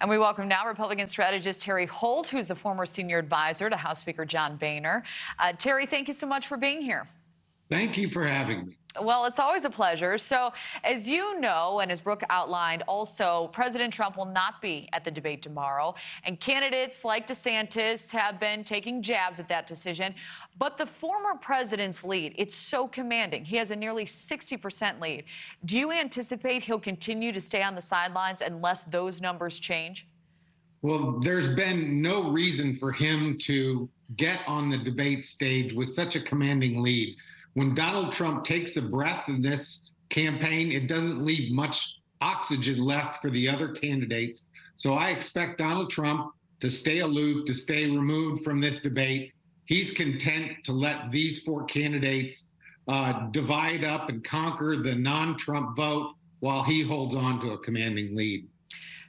And we welcome now Republican strategist Terry Holt, who's the former senior advisor to House Speaker John Boehner. Terry, thank you so much for being here. Thank you for having me. Well, it's always a pleasure. So, as you know, and as Brooke outlined, also, President Trump will not be at the debate tomorrow. And candidates like DeSantis have been taking jabs at that decision. But the former president's lead, it's so commanding. He has a nearly 60% lead. Do you anticipate he'll continue to stay on the sidelines unless those numbers change? Well, there's been no reason for him to get on the debate stage with such a commanding lead. When Donald Trump takes a breath in this campaign, it doesn't leave much oxygen left for the other candidates. So I expect Donald Trump to stay aloof, to stay removed from this debate. He's content to let these four candidates divide up and conquer the non-Trump vote while he holds on to a commanding lead.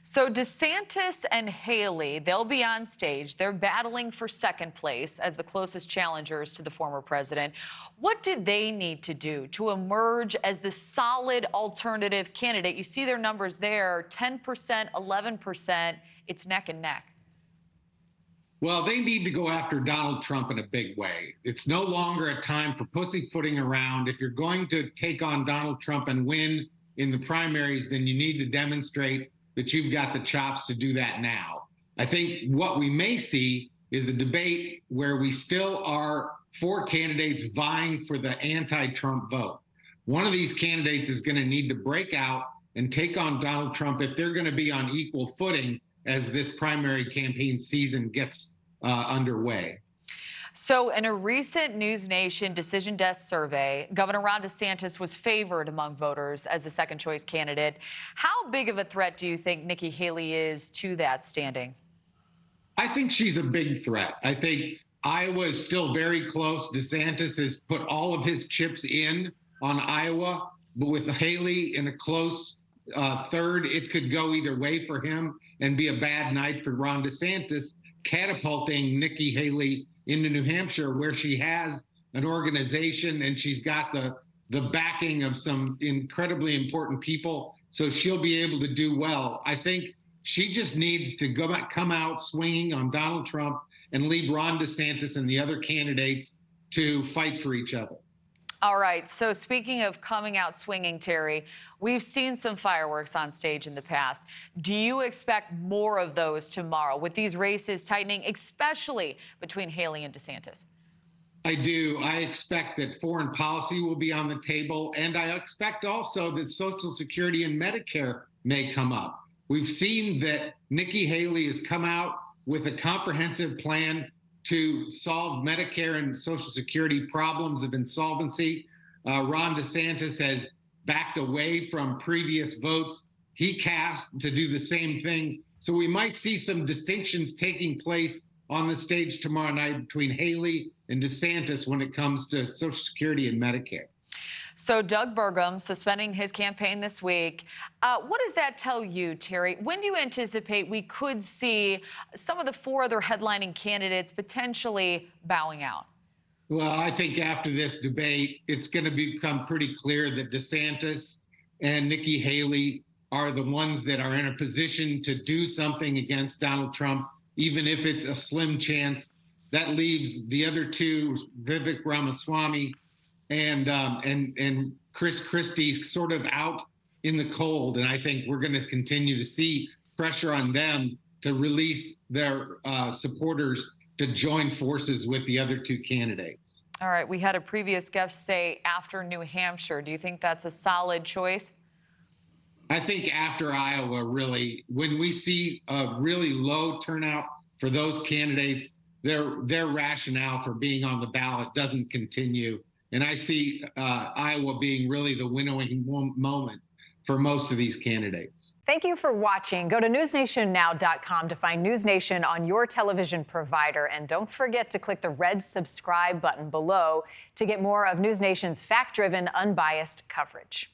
So DeSantis and Haley, they'll be on stage. They're battling for second place as the closest challengers to the former president. What do they need to do to emerge as the solid alternative candidate? You see their numbers there, 10%, 11%. It's neck and neck. Well, they need to go after Donald Trump in a big way. It's no longer a time for pussyfooting around. If you're going to take on Donald Trump and win in the primaries, then you need to demonstrate that you've got the chops to do that now. I think what we may see is a debate where we still are four candidates vying for the anti-Trump vote. One of these candidates is going to need to break out and take on Donald Trump if they're going to be on equal footing as this primary campaign season gets underway. So in a recent NewsNation Decision Desk survey, Governor Ron DeSantis was favored among voters as the second choice candidate. How big of a threat do you think Nikki Haley is to that standing? I think she's a big threat. I think Iowa is still very close. DeSantis has put all of his chips in on Iowa, but with Haley in a close third, it could go either way for him and be a bad night for Ron DeSantis, catapulting Nikki Haley into New Hampshire, where she has an organization and she's got the backing of some incredibly important people. So she'll be able to do well. I think she just needs to come out swinging on Donald Trump and leave Ron DeSantis and the other candidates to fight for each other. All right. So speaking of coming out swinging, Terry, we've seen some fireworks on stage in the past. Do you expect more of those tomorrow with these races tightening, especially between Haley and DeSantis? I do. I expect that foreign policy will be on the table, and I expect also that Social Security and Medicare may come up. We've seen that Nikki Haley has come out with a comprehensive plan to solve Medicare and Social Security problems of insolvency. Ron DeSantis has backed away from previous votes he cast to do the same thing. So we might see some distinctions taking place on the stage tomorrow night between Haley and DeSantis when it comes to Social Security and Medicare. So Doug Burgum suspending his campaign this week. What does that tell you, Terry? When do you anticipate we could see some of the four other headlining candidates potentially bowing out? Well, I think after this debate, it's going to become pretty clear that DeSantis and Nikki Haley are the ones that are in a position to do something against Donald Trump, even if it's a slim chance. That leaves the other two, Vivek Ramaswamy and Chris Christie, sort of out in the cold. And I think we're going to continue to see pressure on them to release their supporters to join forces with the other two candidates. All right. We had a previous guest say after New Hampshire. Do you think that's a solid choice? I think after Iowa, really, when we see a really low turnout for those candidates, their rationale for being on the ballot doesn't continue. And I see Iowa being really the winnowing moment for most of these candidates. Thank you for watching. Go to newsnationnow.com to find NewsNation on your television provider. And don't forget to click the red subscribe button below to get more of NewsNation's fact-driven, unbiased coverage.